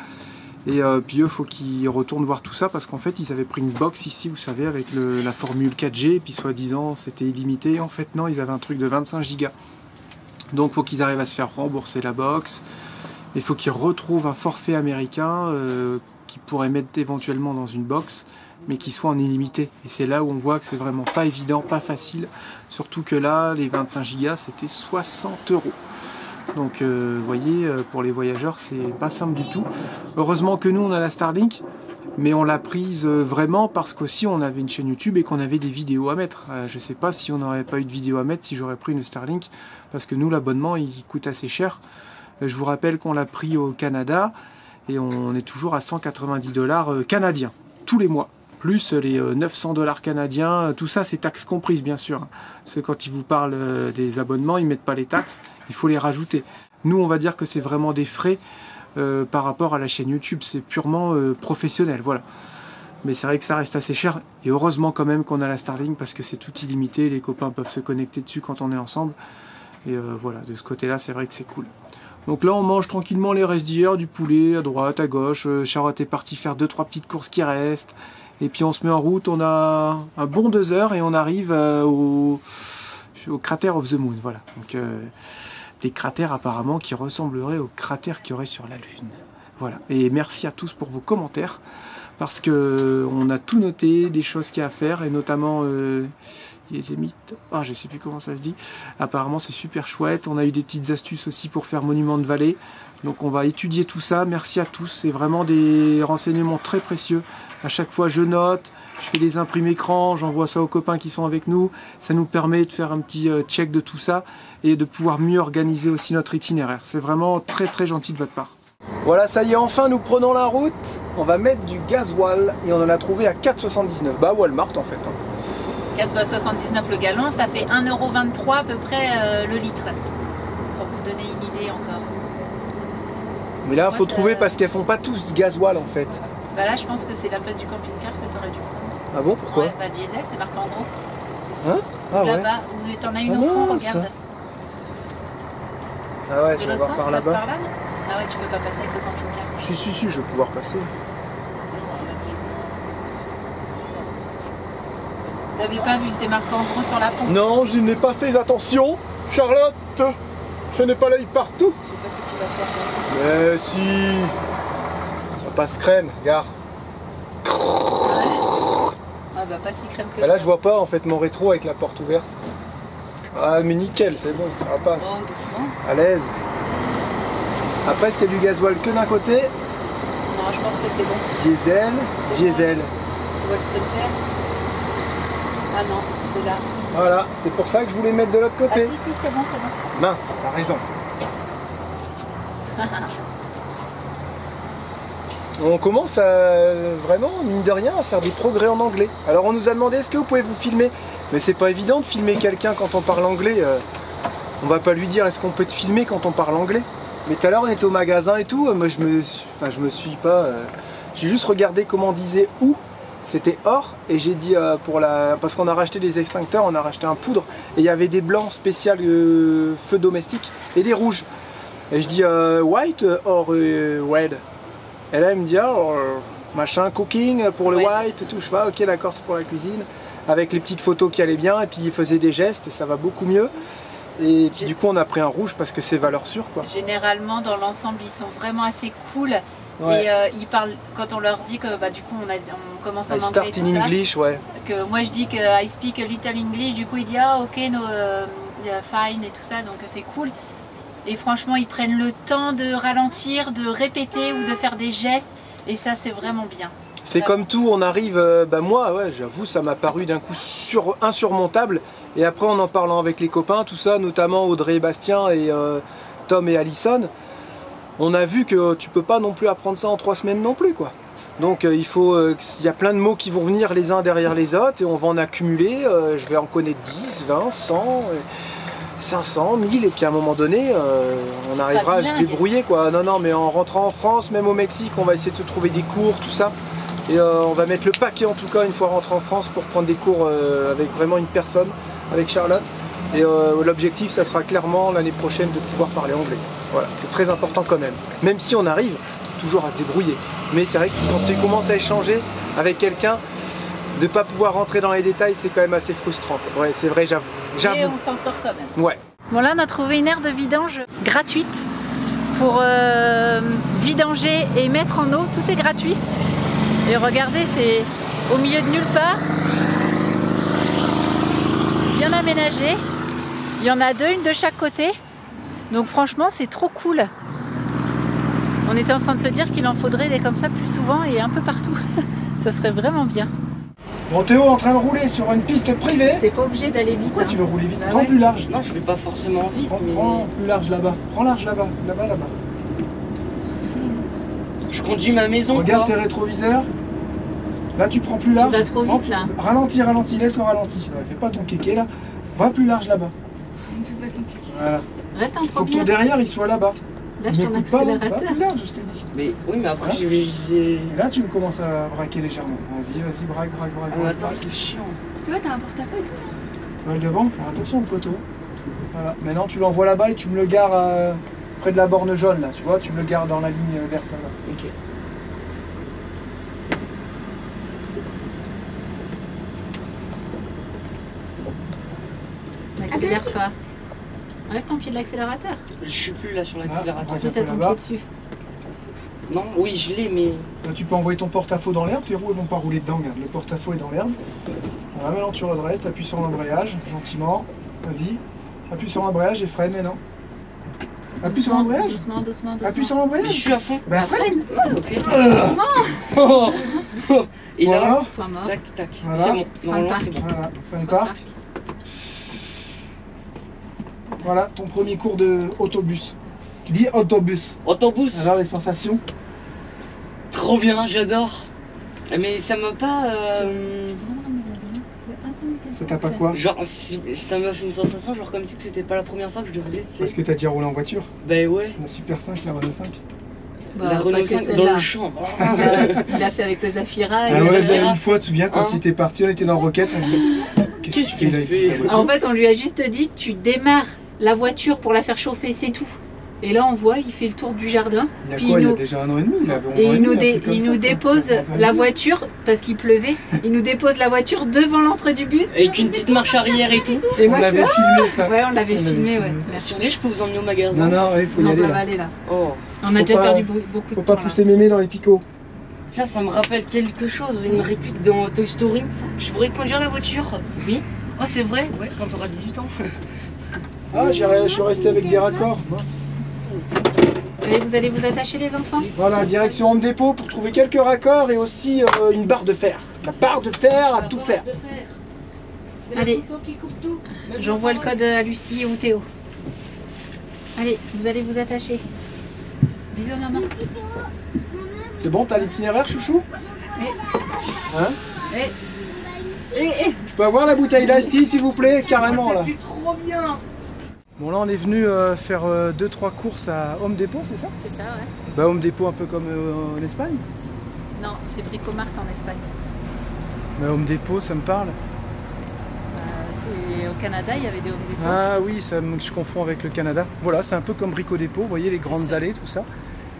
B: Et puis eux, faut qu'ils retournent voir tout ça parce qu'en fait, ils avaient pris une box ici, vous savez, avec la formule 4G, et puis soi-disant, c'était illimité. En fait, non, ils avaient un truc de 25 Go. Donc, faut qu'ils arrivent à se faire rembourser la box. Il faut qu'ils retrouvent un forfait américain qu'ils pourraient mettre éventuellement dans une box, mais qui soit en illimité. Et c'est là où on voit que c'est vraiment pas évident, pas facile. Surtout que là, les 25 Go, c'était 60 €. Donc vous voyez, pour les voyageurs, c'est pas simple du tout. Heureusement que nous, on a la Starlink, mais on l'a prise vraiment parce qu'aussi on avait une chaîne YouTube et qu'on avait des vidéos à mettre. Je sais pas si on n'aurait pas eu de vidéo à mettre si j'aurais pris une Starlink, parce que nous, l'abonnement, il coûte assez cher. Je vous rappelle qu'on l'a pris au Canada et on est toujours à 190 $ canadiens, tous les mois. Plus les 900 $ canadiens, tout ça c'est taxes comprises bien sûr. Parce que quand ils vous parlent des abonnements, ils ne mettent pas les taxes, il faut les rajouter. Nous on va dire que c'est vraiment des frais par rapport à la chaîne YouTube, c'est purement professionnel, voilà. Mais c'est vrai que ça reste assez cher, et heureusement quand même qu'on a la Starlink parce que c'est tout illimité, les copains peuvent se connecter dessus quand on est ensemble. Et voilà, de ce côté-là c'est vrai que c'est cool. Donc là on mange tranquillement les restes d'hier, du poulet à droite, à gauche, Charlotte est partie faire 2-3 petites courses qui restent. Et puis on se met en route, on a un bon 2 heures et on arrive au cratère of the Moon. Voilà. Donc des cratères apparemment qui ressembleraient aux cratères qu'il y aurait sur la Lune. Voilà. Et merci à tous pour vos commentaires parce que on a tout noté, des choses qu'il y a à faire et notamment il Yosemite. Ah, je sais plus comment ça se dit. Apparemment, c'est super chouette. On a eu des petites astuces aussi pour faire monument de vallée. Donc, on va étudier tout ça. Merci à tous. C'est vraiment des renseignements très précieux. À chaque fois, je note, je fais des imprimes écran, j'envoie ça aux copains qui sont avec nous. Ça nous permet de faire un petit check de tout ça et de pouvoir mieux organiser aussi notre itinéraire. C'est vraiment très très gentil de votre part. Voilà, ça y est, enfin nous prenons la route. On va mettre du gasoil et on en a trouvé à 4,79. Bah Walmart en fait.
A: 4,79 le gallon, ça fait 1,23 € à peu près le litre. Pour vous donner une idée encore.
B: Mais là, il faut trouver parce qu'elles font pas tous du gasoil en fait.
A: Bah là, je pense que c'est la place du camping-car que tu aurais dû prendre.
B: Ah bon, pourquoi?
A: Ouais, bah diesel, c'est marqué en gros.
B: Hein? Ah ouais.
A: Là-bas, t'en as une
B: Ah
A: au fond,
B: mince.
A: regarde.
B: Ah ouais,
A: De
B: je vais
A: l'autre
B: voir
A: sens,
B: par
A: tu passes
B: là-bas.
A: par là, non? Ah ouais, tu peux pas passer avec le camping-car.
B: Si, je vais pouvoir passer.
A: T'avais pas vu, c'était marqué en gros sur la pompe.
B: Non, je n'ai pas fait attention, Charlotte. Je n'ai pas l'œil partout.
A: Je sais pas si tu vas pouvoir passer.
B: Mais si. Ça passe crème, regarde.
A: Ah bah pas si crème que
B: Ah, là,
A: ça.
B: je vois pas en fait mon rétro avec la porte ouverte. Ah, mais nickel, c'est bon, ça passe.
A: Oh, doucement.
B: À l'aise. Après, est-ce qu'il y a du gasoil que d'un côté?
A: Non, je pense que c'est bon.
B: Diesel, diesel.
A: Tu vois le truc vert? Ah non, c'est là.
B: Voilà, c'est pour ça que je voulais mettre de l'autre
A: Ah
B: côté.
A: si, c'est bon, c'est bon.
B: Mince, elle a raison. On commence à vraiment, mine de rien, à faire des progrès en anglais. Alors on nous a demandé est-ce que vous pouvez vous filmer? Mais c'est pas évident de filmer quelqu'un quand on parle anglais. On va pas lui dire est-ce qu'on peut te filmer quand on parle anglais. Mais tout à l'heure on était au magasin et tout, moi je me suis pas... j'ai juste regardé comment on disait où. C'était or et j'ai dit parce qu'on a racheté des extincteurs, on a racheté un poudre et il y avait des blancs spécial feu domestique et des rouges. Et je dis white or red. Et là il me dit machin cooking pour le
A: Ouais.
B: white et tout. Je fais ok d'accord, c'est pour la cuisine. Avec les petites photos qui allaient bien et puis il faisait des gestes et ça va beaucoup mieux. Et puis, du coup on a pris un rouge parce que c'est valeur sûre quoi.
A: Généralement, dans l'ensemble, ils sont vraiment assez cool.
B: Ouais.
A: Et ils parlent, quand on leur dit que bah, du coup on commence en
B: I
A: anglais et
B: start
A: tout
B: in
A: ça,
B: English, ouais.
A: que moi je dis que I speak a little English, du coup il dit ah ok no, yeah, fine et tout ça, donc c'est cool. Et franchement ils prennent le temps de ralentir, de répéter ou de faire des gestes et ça c'est vraiment bien.
B: C'est comme tout, on arrive, moi ouais, j'avoue ça m'a paru d'un coup insurmontable et après en parlant avec les copains, tout ça, notamment Audrey et Bastien et Tom et Alison, on a vu que tu peux pas non plus apprendre ça en 3 semaines non plus quoi. Donc il y a plein de mots qui vont venir les uns derrière les autres et on va en accumuler, je vais en connaître 10, 20, 100, 500, 1000 et puis à un moment donné on arrivera à se débrouiller quoi. Non mais en rentrant en France, même au Mexique, on va essayer de se trouver des cours, tout ça. Et on va mettre le paquet en tout cas une fois rentré en France pour prendre des cours avec vraiment une personne, avec Charlotte. Et l'objectif ça sera clairement l'année prochaine de pouvoir parler anglais. Voilà, c'est très important quand même. Même si on arrive toujours à se débrouiller. Mais c'est vrai que quand tu commences à échanger avec quelqu'un, de ne pas pouvoir rentrer dans les détails, c'est quand même assez frustrant. Ouais, c'est vrai, j'avoue.
A: Et on s'en sort quand même.
B: Ouais.
A: Bon là on a trouvé une aire de vidange gratuite pour vidanger et mettre en eau, tout est gratuit. Et regardez, c'est au milieu de nulle part, bien aménagé. Il y en a 2, une de chaque côté. Donc franchement, c'est trop cool. On était en train de se dire qu'il en faudrait des comme ça plus souvent et un peu partout. Ça serait vraiment bien.
B: Bon, Théo est en train de rouler sur une piste privée.
A: T'es pas obligé d'aller vite.
B: Pourquoi tu veux rouler vite?
A: Bah
B: Prends
A: ouais.
B: plus large.
D: Non, je vais pas forcément vite, mais
B: Prends plus large là-bas. Prends large là-bas. Là-bas.
D: je conduis ma maison.
B: Regarde
D: quoi.
B: tes rétroviseurs. Là, tu prends plus large.
A: vas trop vite, là.
B: Ralentis, laisse au ralenti. Fais pas ton kéké là. Va plus large là-bas. Voilà.
A: Reste en
B: Il faut que ton
A: première.
B: derrière il soit là-bas.
A: Lâche ton
B: N'écoute pas, va
A: accélérateur.
B: plus large, je t'ai dit.
D: Mais oui, mais après,
B: Hein
D: j'ai.
B: Et là, tu commences à braquer légèrement. Vas-y, braque.
D: Ah, mais attends,
B: braque.
D: c'est chiant.
F: Tu vois, t'as un portefeuille et tout là.
B: Va le devant, faire attention au poteau. Voilà. Maintenant, tu l'envoies là-bas et tu me le gares près de la borne jaune là. Tu vois, tu me le gares dans la ligne verte là-bas.
D: Ok.
A: N'accélère pas. Enlève ton pied de l'accélérateur.
D: Je suis plus là sur
B: Ah,
D: l'accélérateur.
B: braque
A: Si
B: un
A: t'as
B: peu
A: ton
B: là-bas.
A: pied dessus.
D: Non, oui, je l'ai, mais...
B: Là, tu peux envoyer ton porte-à-faux dans l'herbe, tes roues ne vont pas rouler dedans, regarde, le porte-à-faux est dans l'herbe. Voilà, maintenant tu redresses, appuies sur l'embrayage, gentiment, vas-y. Appuie sur l'embrayage et freine, mais non. Appuie sur l'embrayage.
A: Doucement, doucement, doucement.
B: Appuie sur
D: Mais je
B: l'embrayage.
D: suis à fond.
B: Bah freine.
D: Ouais, ok. Oh. Et là,
B: Voilà,
A: Point mort.
D: tac, tac.
B: Voilà.
D: C'est bon, normalement c'est bon.
B: voilà, freine parc. Voilà, ton premier cours de autobus. Dis autobus.
D: Autobus,
B: Alors les sensations?
D: trop bien, j'adore. Mais ça m'a pas...
B: Ça t'a pas quoi?
D: Genre, ça m'a fait une sensation, genre comme si que c'était pas la première fois que je le faisais, tu sais.
B: Parce que t'as déjà roulé en voiture?
D: Bah ouais.
B: La Super 5, la Renault 5.
D: La Renault 5 dans le champ.
A: Il a fait avec le Zafira.
B: Ah
A: et
B: ouais,
A: le Zafira.
B: une fois, tu te souviens, quand
D: Hein?
B: il était parti, on était dans Roquette, on dit qu'est-ce que tu fais là avec la voiture?
A: En fait, on lui a juste dit tu démarres la voiture pour la faire chauffer, c'est tout. Et là, on voit, il fait le tour du jardin.
B: Il y a
A: puis
B: quoi? Il y a
A: nous-
B: déjà 1 an et demi, il avait 11 ans
A: Et
B: et
A: il nous,
B: demi, un truc comme
A: il
B: ça,
A: nous
B: quoi.
A: dépose
B: 11 ans et
A: la
B: demi.
A: voiture, parce qu'il pleuvait, il nous dépose la voiture devant l'entrée du bus.
D: Avec une petite marche arrière et tout.
A: Et
B: On
A: moi, je
B: l'avait
A: fais,
B: filmé ça.
A: ouais, on l'avait
B: On l'avait
A: filmé, ouais.
B: filmé.
A: Merci.
D: Si vous voulez, je peux vous emmener au magasin.
B: Non, non, il faut y
A: Non,
B: aller
A: on
B: là.
A: va aller là.
D: Oh.
A: On a
B: Faut
A: déjà
B: pas-
A: perdu beaucoup de
B: Faut
A: temps
B: pas
A: là.
B: pousser mémé dans les picots.
D: Tiens, ça me rappelle quelque chose, une réplique dans Toy Story. Je pourrais conduire la voiture. Oui. Oh, c'est vrai. Ouais, quand t'auras 18 ans.
B: Ah, je suis resté avec des raccords. Mince.
A: Allez, vous allez vous attacher les enfants?
B: Voilà, direction Home Depot pour trouver quelques raccords et aussi une barre de fer. La barre de fer à tout faire.
A: Allez, j'envoie le code à Lucie ou Théo. Allez, vous allez vous attacher. Bisous maman.
B: C'est bon, t'as l'itinéraire, chouchou? Hein? Je peux avoir la bouteille d'Asti, s'il vous plaît? Carrément, là.
D: Trop bien.
B: Bon, là, on est venu faire 2-3 courses à Home Depot, c'est ça?
A: C'est ça, ouais.
B: Bah, Home Depot un peu comme en Espagne.
A: Non, c'est Bricomart en Espagne.
B: Mais Home Depot, ça me parle.
A: C'est au Canada, il y avait des Home Depot.
B: Ah oui, je confonds avec le Canada. Voilà, c'est un peu comme Brico Dépôt, vous voyez les grandes
A: ça.
B: allées, tout ça.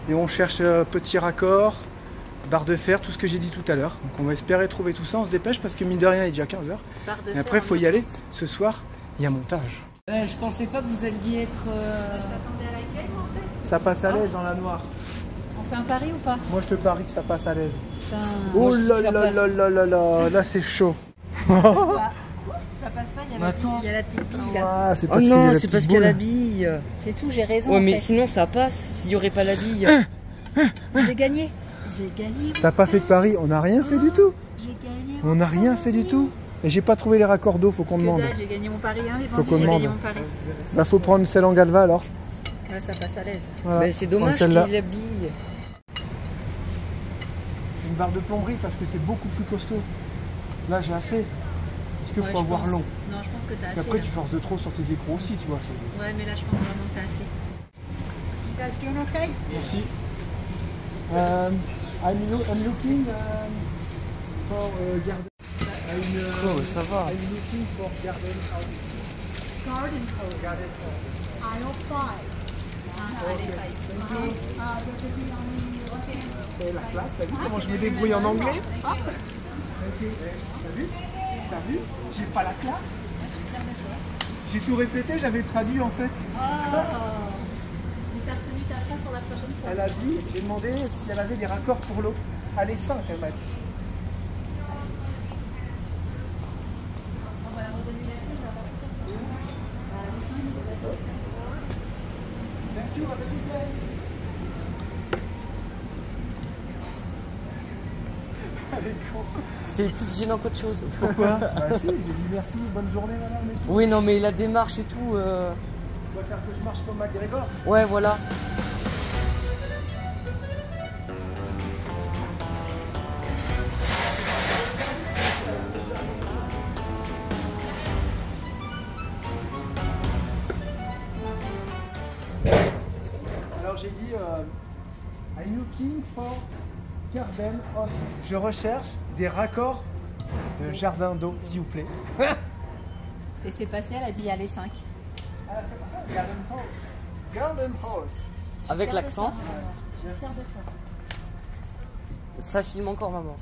B: Et on cherche petits raccords, barre de fer, tout ce que j'ai dit tout à l'heure. Donc on va espérer trouver tout ça, on se dépêche parce que mine de rien il est déjà 15h.
A: Barre de
B: Et
A: fer
B: après il faut
A: en
B: y aller.
A: France.
B: Ce soir, il y a montage.
D: Je pensais pas que vous alliez être...
A: T'attendais à laquelle en fait?
B: Ça passe à l'aise dans la noire.
A: On fait un pari ou pas?
B: Moi je te parie que ça passe à l'aise.
A: Putain.
B: Oh
D: je dis
B: là
D: que ça
B: là
D: passe.
B: là là là là, là c'est chaud.
A: Ça passe pas, il y a,
D: Attends.
A: il y a la petite bille là.
B: Ah, c'est
D: Oh
B: parce qu'il y a
D: non,
B: la
D: c'est
B: petite
D: parce qu'il y a
B: boule.
D: la bille.
A: C'est tout, j'ai raison.
D: Ouais,
A: en
D: mais
A: fait.
D: sinon ça passe s'il n'y aurait pas la bille.
A: J'ai gagné. J'ai gagné.
B: T'as pas fait de pari, on n'a rien fait du tout.
A: J'ai gagné.
B: On n'a rien fait du tout. Et j'ai pas trouvé les raccords d'eau, faut qu'on
A: Que
B: demande.
A: dalle, j'ai gagné mon pari. Hein, les
B: Faut
A: bandits,
B: qu'on
A: j'ai gagné
B: demande.
A: mon pari.
B: Bah faut prendre celle en galva alors.
A: Ouais, ça passe à l'aise.
B: Voilà.
D: Bah, c'est dommage
B: Prends
D: qu'il y
B: celle-là.
D: ait la bille.
B: Une barre de plomberie parce que c'est beaucoup plus costaud. Là j'ai assez. Est-ce qu'il
A: Ouais,
B: faut
A: je
B: avoir
A: pense.
B: long?
A: Non, je pense que t'as
B: Et
A: assez.
B: après
A: là.
B: tu forces de trop sur tes écrous aussi, tu vois.
A: Ouais, mais là, je pense vraiment que t'as assez.
B: Merci. I'm looking for garden.
D: Oh, ça va.
B: I'm looking for garden house. Garden house. Et la classe, t'as vu comment je me débrouille en anglais? T'as vu? T'as vu? J'ai pas la classe. J'ai tout répété, j'avais traduit en fait. Elle a dit, j'ai demandé si elle avait des raccords pour l'eau. Allez, 5, elle m'a dit. Elle est con.
D: C'est plus gênant qu'autre chose.
B: Pourquoi? Bah si, j'ai dit merci, bonne journée madame et tout.
D: Oui, non, mais la démarche et tout.
B: Tu vas faire que je marche comme McGregor.
D: Ouais, voilà.
B: Alors j'ai dit I'm looking for garden house. Je recherche des raccords de jardin d'eau, s'il vous plaît.
A: Et c'est passé, elle a dit allez 5.
B: Garden house. Garden house.
D: Avec l'accent.
A: Je suis fière de toi.
D: Ça filme encore, maman.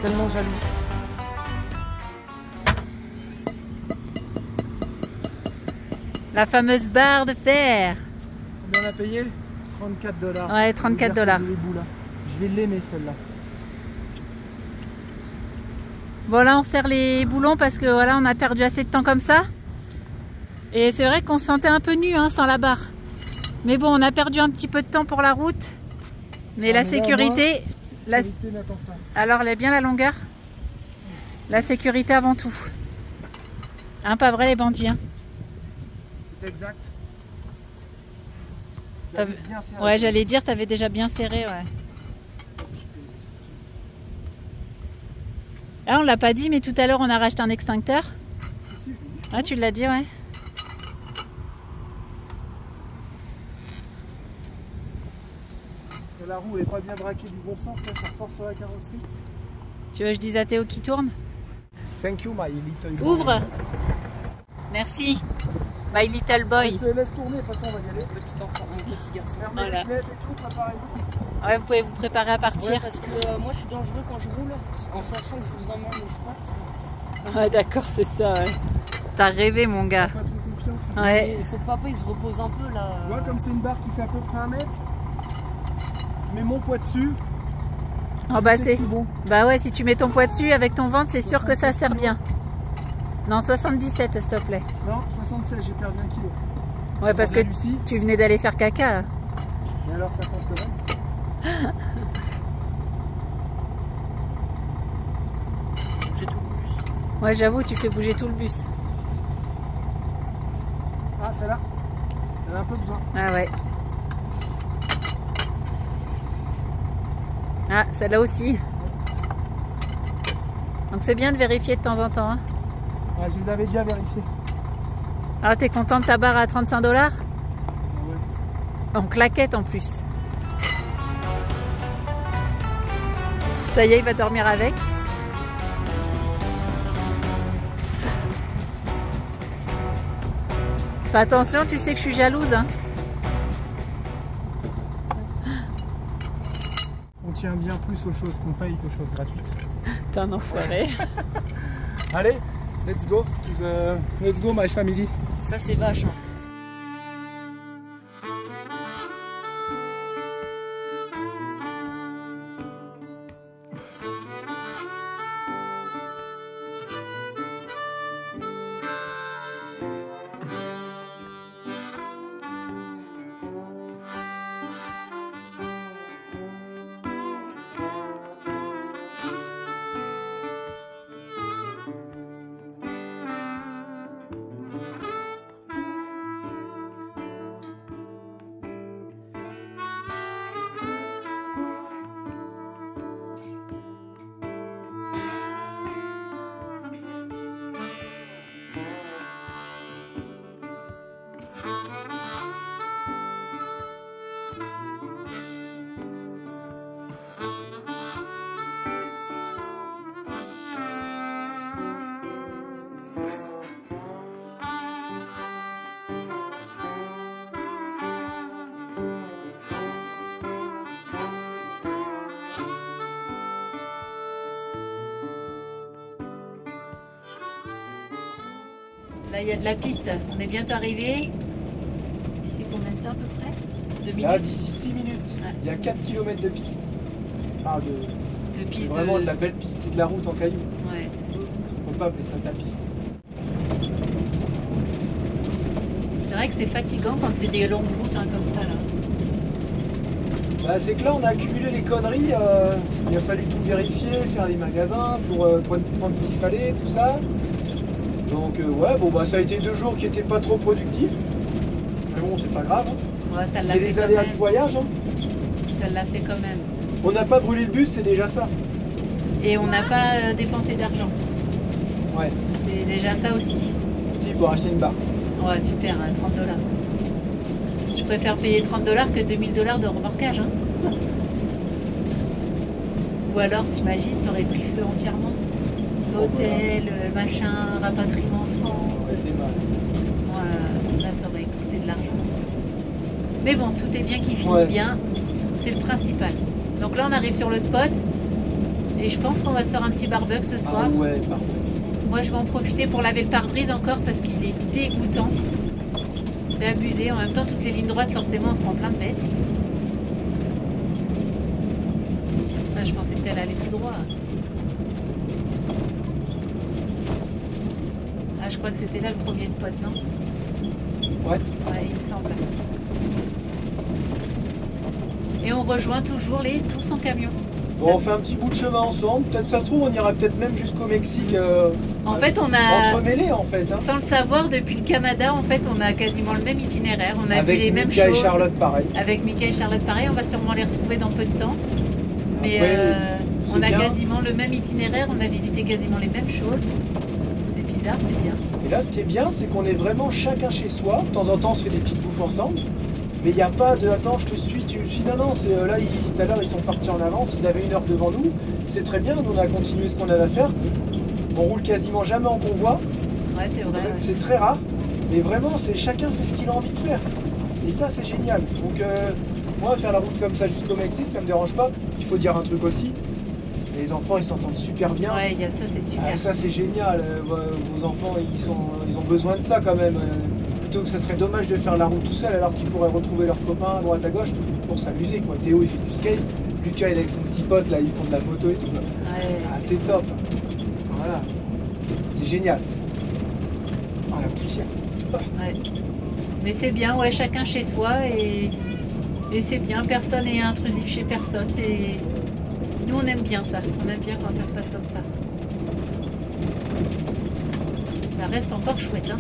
D: tellement jaloux.
A: La fameuse barre de fer.
B: Combien on a payé? 34 $.
A: Ouais, 34 $.
B: Je vais l'aimer celle-là.
A: Bon là on serre les boulons parce que voilà on a perdu assez de temps comme ça. Et c'est vrai qu'on se sentait un peu nu hein, sans la barre. Mais bon on a perdu un petit peu de temps pour la route. Mais la sécurité... Alors elle est bien la longueur. La sécurité avant tout. Hein, pas vrai les bandits hein.
B: C'est exact.
A: Ouais j'allais dire t'avais déjà bien serré ouais. Ah, on l'a pas dit, mais tout à l'heure on a racheté un extincteur. Ah, tu l'as dit, ouais.
B: La roue elle est pas bien braquée du bon sens, là, ça force sur la carrosserie.
A: Tu veux que je dise à Théo qui tourne?
B: Thank you, my little boy.
A: Ouvre. Merci, my little boy.
B: Laisse tourner, de toute façon on va y aller.
D: Petit enfant, un petit garçon.
B: Fermez les fenêtres et tout, préparez-vous.
A: Ouais, vous pouvez vous préparer à partir.
D: Ouais, parce que moi je suis dangereux quand je roule, en sachant que je vous emmène au spot.
A: Ouais, d'accord, c'est ça, ouais. T'as rêvé, mon gars.
B: Pas trop confiance.
A: Ouais.
D: Il faut que papa il se repose un peu là.
B: Tu vois, comme c'est une barre qui fait à peu près 1 mètre, je mets mon poids dessus.
A: Oh, bah c'est
B: bon.
A: Bah ouais, si tu mets ton poids dessus avec ton ventre, c'est sûr que ça sert bien. Non, 77, s'il te plaît.
B: Non, 76, j'ai perdu 1 kilo.
A: Ouais, parce que tu venais d'aller faire caca, là.
B: Et alors, ça compte quand même.
D: J'ai tout le bus.
A: Ouais, j'avoue, tu fais bouger tout le bus.
B: Ah, celle-là, elle a un peu besoin.
A: Ah ouais. Ah, celle-là aussi. Donc c'est bien de vérifier de temps en temps. Hein.
B: Ouais, je les avais déjà vérifiés.
A: Alors t'es content de ta barre à 35 $?
B: Ouais.
A: En claquette en plus. Ça y est, il va dormir avec. Fais attention, tu sais que je suis jalouse. Hein.
B: On tient bien plus aux choses qu'on paye qu'aux choses gratuites.
A: T'es un enfoiré.
B: Allez, let's go let's go my family.
D: Ça c'est vache. Hein.
A: Là, il y a de la piste. On est bientôt arrivé. D'ici combien de temps à peu près? 2 minutes.
B: Là, d'ici 6 minutes,
A: Ah,
B: il y a 4 km de piste. Ah,
A: de
B: c'est
A: piste.
B: vraiment de la belle piste, c'est de la route en cailloux.
A: Ouais.
B: On peut pas appeler ça de la piste.
A: C'est vrai que c'est fatigant quand c'est des longues routes hein, comme ça là.
B: Bah, c'est que là, on a accumulé les conneries. Il a fallu tout vérifier, faire les magasins pour prendre ce qu'il fallait, tout ça. Donc, ouais, bon, bah, ça a été 2 jours qui n'étaient pas trop productifs. Mais bon, c'est pas grave. Hein.
A: Ouais, ça l'a
B: C'est
A: fait
B: les
A: quand
B: aléas
A: même.
B: du voyage. Hein.
A: Ça l'a fait quand même.
B: On n'a pas brûlé le bus, c'est déjà ça.
A: Et on n'a pas dépensé d'argent.
B: Ouais.
A: C'est déjà ça aussi.
B: Si, pour acheter une barre.
A: Ouais, super, 30 $. Je préfère payer 30 $ que 2000 $ de remorquage. Hein. Ou alors, t'imagines, ça aurait pris feu entièrement. L'hôtel, machin, rapatriement en France.
B: C'était mal.
A: Voilà, là, ça aurait coûté de l'argent. Mais bon, tout est bien qui finit
B: Ouais.
A: bien. C'est le principal. Donc là, on arrive sur le spot. Et je pense qu'on va se faire un petit barbecue ce soir.
B: Ah ouais, parfait.
A: Moi, je vais en profiter pour laver le pare-brise encore parce qu'il est dégoûtant. C'est abusé. En même temps, toutes les lignes droites, forcément, on se prend plein de bêtes. Ah, je pensais qu'elle allait tout droit. Ah, je crois que c'était là le premier spot, non?
B: Ouais.
A: Ouais, il me semble. Et on rejoint toujours les tous en camion.
B: Bon, on fait un petit bout de chemin ensemble. Peut-être ça se trouve, on ira peut-être même jusqu'au Mexique.
A: En fait, on a,
B: entremêlés en fait. Hein.
A: sans le savoir, depuis le Canada, en fait, on a quasiment le même itinéraire. On a
B: Avec
A: vu les mêmes
B: Mika
A: choses.
B: et Charlotte, pareil.
A: Avec Mika et Charlotte, pareil. On va sûrement les retrouver dans peu de temps. Mais
B: Après,
A: on a
B: bien.
A: quasiment le même itinéraire. On a visité quasiment les mêmes choses. C'est bizarre, c'est bien.
B: Et là, ce qui est bien, c'est qu'on est vraiment chacun chez soi. De temps en temps, on se fait des petites bouffes ensemble. Mais il n'y a pas de attends, je te suis, tu me suis. Non, non, c'est là, tout à l'heure, ils sont partis en avance. Ils avaient 1 heure devant nous. C'est très bien. Nous, on a continué ce qu'on avait à faire. On roule quasiment jamais en convoi.
A: Ouais, c'est vrai. Ouais.
B: C'est très rare. Mais vraiment, c'est chacun fait ce qu'il a envie de faire. Et ça, c'est génial. Donc, moi, faire la route comme ça jusqu'au Mexique, ça me dérange pas. Il faut dire un truc aussi. Les enfants, ils s'entendent super bien.
A: Ouais, il y a ça, c'est super.
B: Ah, ça, c'est génial. Vos enfants, ils ont besoin de ça quand même. Plutôt que ça serait dommage de faire la route tout seul alors qu'ils pourraient retrouver leurs copains à droite à gauche pour s'amuser. Théo, il fait du skate. Lucas, il est avec son petit pote, là, ils font de la moto et tout.
A: Ouais,
B: Ah, c'est top. Voilà. C'est génial. Ah, la poussière.
A: ouais. Mais c'est bien, ouais, chacun chez soi et c'est bien. Personne n'est intrusif chez personne. Nous, on aime bien ça. On aime bien quand ça se passe comme ça. Ça reste encore chouette, hein.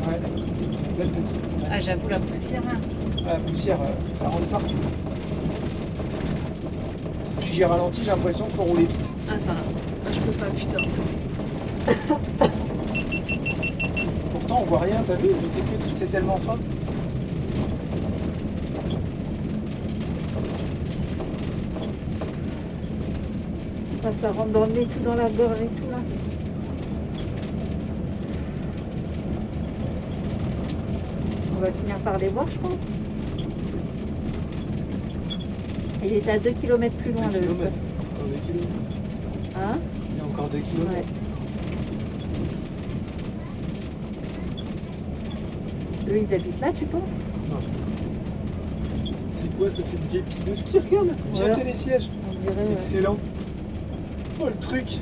B: Ouais. Belle petite.
A: Ah, j'avoue, la poussière, hein.
B: Ah, la poussière, ça rentre partout. Puis j'ai ralenti, j'ai l'impression qu'il faut rouler vite.
A: Ah, ça, je peux pas, putain.
B: Pourtant, on voit rien, t'as vu? Mais c'est petit, c'est tellement fin.
A: Ça rentre dans le nez, tout dans la gorge et tout, là. On va finir par les voir, je pense. Et il est à 2 km plus loin,
B: 2
A: le
B: kilomètres. Encore 2 kilomètres.
A: Hein?
B: Il y a encore 2 kilomètres.
A: Ouais. Eux, ils habitent là, tu penses?
B: Non. C'est quoi ça? C'est une vieille piste de ski, regarde. Viens
A: Ouais.
B: télésiège.
A: On dirait.
B: Excellent. Oh le truc.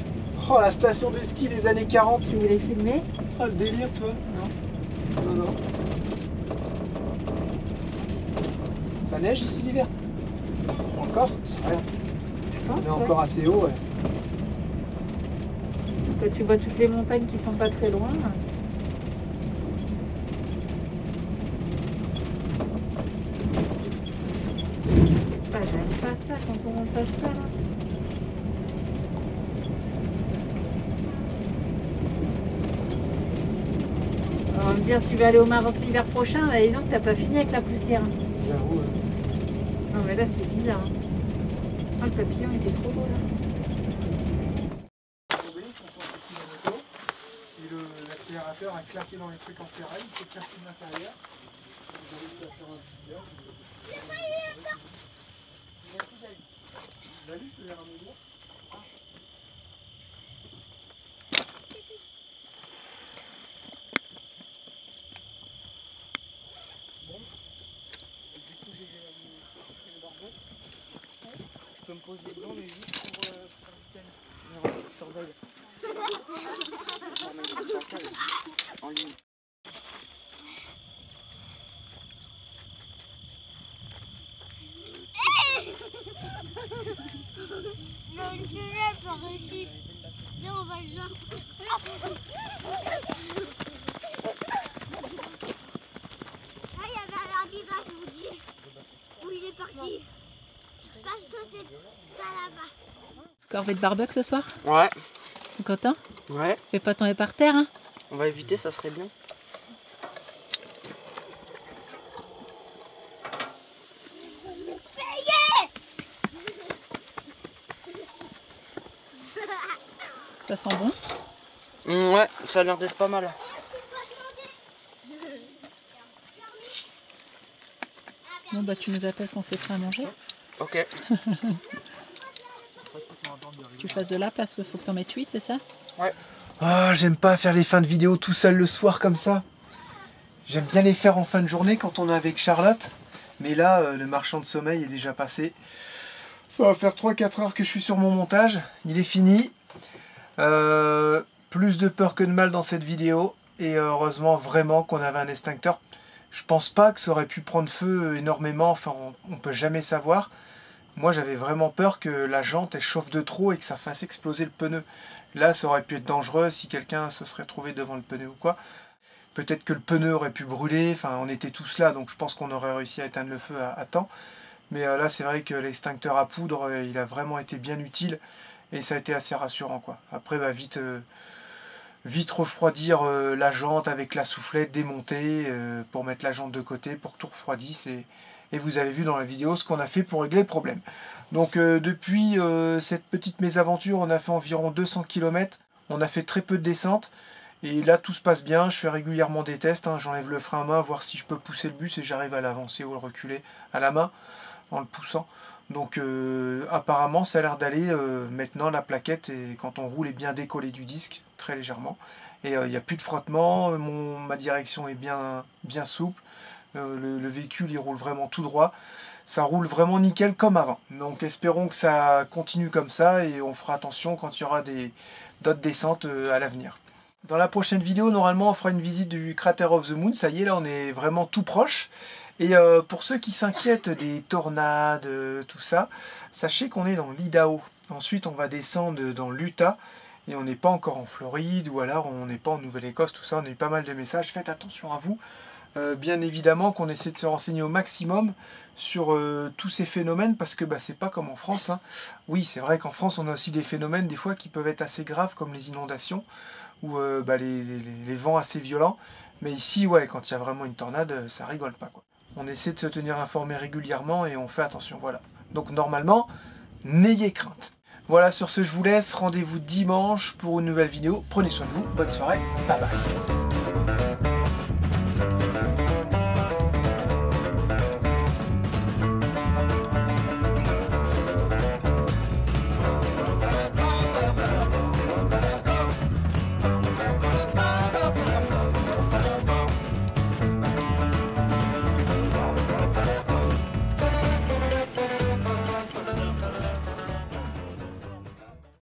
B: Oh la station de ski des années 40.
A: Tu voulais filmer?
B: Oh le délire toi.
A: Non.
B: Non, non. Ça neige ici l'hiver? Encore? Ouais.
A: Je pense,
B: On est encore assez haut, ouais.
A: Quand tu vois toutes les montagnes qui sont pas très loin. Ah, j'aime pas ça quand on passe ça là. On va me dire tu vas aller au Maroc l'hiver prochain, bah dis donc t'as pas fini avec la poussière.
B: J'avoue, ouais.
A: Non mais là c'est bizarre. Oh, le papillon il était trop beau là.
B: Et l'accélérateur a claqué dans les trucs en ferraille, il s'est cassé l'intérieur. J'ai réussi à faire un super. Vous avez vu, je te l'ai ramené là. Bon. Et du coup, j'ai le barbecue.
D: Je peux me poser dedans, mais juste pour faire du thème. Je surveille. En ligne.
E: Non, je l'ai pas réussi. Viens, on va le voir. Ah, il y avait un virage, je vous dis. Où il est parti. Parce que c'est pas là-bas.
A: Corvée de barbecue ce soir?
D: Ouais,
A: T'es content?
D: ouais.
A: Fais pas tomber par terre, hein?
D: On va éviter, ça serait bien.
A: Ça sent bon?
D: Ouais, ça a l'air d'être pas mal.
A: Bon bah tu nous appelles quand c'est prêt à manger.
D: Ok.
A: Tu fasses de là parce qu'il faut que tu en mettes 8, c'est ça?
B: Ouais. Oh, j'aime pas faire les fins de vidéo tout seul le soir comme ça. J'aime bien les faire en fin de journée quand on est avec Charlotte. Mais là, le marchand de sommeil est déjà passé. Ça va faire 3-4 heures que je suis sur mon montage. Il est fini. Plus de peur que de mal dans cette vidéo. Et heureusement vraiment qu'on avait un extincteur. Je pense pas que ça aurait pu prendre feu énormément. Enfin, on peut jamais savoir. Moi, j'avais vraiment peur que la jante elle chauffe de trop et que ça fasse exploser le pneu. Là, ça aurait pu être dangereux si quelqu'un se serait trouvé devant le pneu ou quoi. Peut-être que le pneu aurait pu brûler. Enfin, on était tous là, donc je pense qu'on aurait réussi à éteindre le feu à temps. Mais là, c'est vrai que l'extincteur à poudre, il a vraiment été bien utile. Et ça a été assez rassurant, quoi. Après, bah, vite refroidir la jante avec la soufflette, démonter pour mettre la jante de côté pour que tout refroidisse. Et vous avez vu dans la vidéo ce qu'on a fait pour régler le problème. Donc depuis cette petite mésaventure, on a fait environ 200 km. On a fait très peu de descente. Et là, tout se passe bien. Je fais régulièrement des tests. Hein. J'enlève le frein à main, voir si je peux pousser le bus et j'arrive à l'avancer ou le reculer à la main en le poussant. Donc apparemment, ça a l'air d'aller. Maintenant, la plaquette, quand on roule, est bien décollée du disque, très légèrement. Et il n'y a plus de frottement. Ma direction est bien souple. Le véhicule il roule vraiment tout droit, ça roule vraiment nickel comme avant, donc espérons que ça continue comme ça et on fera attention quand il y aura d'autres descentes à l'avenir. Dans la prochaine vidéo, normalement on fera une visite du Crater of the Moon. Ça y est, là on est vraiment tout proche. Et pour ceux qui s'inquiètent des tornades, tout ça, sachez qu'on est dans l'Idaho. Ensuite on va descendre dans l'Utah et on n'est pas encore en Floride ou alors on n'est pas en Nouvelle-Écosse, tout ça. On a eu pas mal de messages, faites attention à vous. Bien évidemment qu'on essaie de se renseigner au maximum sur tous ces phénomènes parce que bah, c'est pas comme en France. Hein. Oui, c'est vrai qu'en France on a aussi des phénomènes des fois qui peuvent être assez graves comme les inondations ou les vents assez violents. Mais ici, ouais, quand il y a vraiment une tornade, ça rigole pas, quoi. On essaie de se tenir informé régulièrement et on fait attention, voilà. Donc normalement, n'ayez crainte. Voilà, sur ce je vous laisse, rendez-vous dimanche pour une nouvelle vidéo. Prenez soin de vous, bonne soirée, bye bye.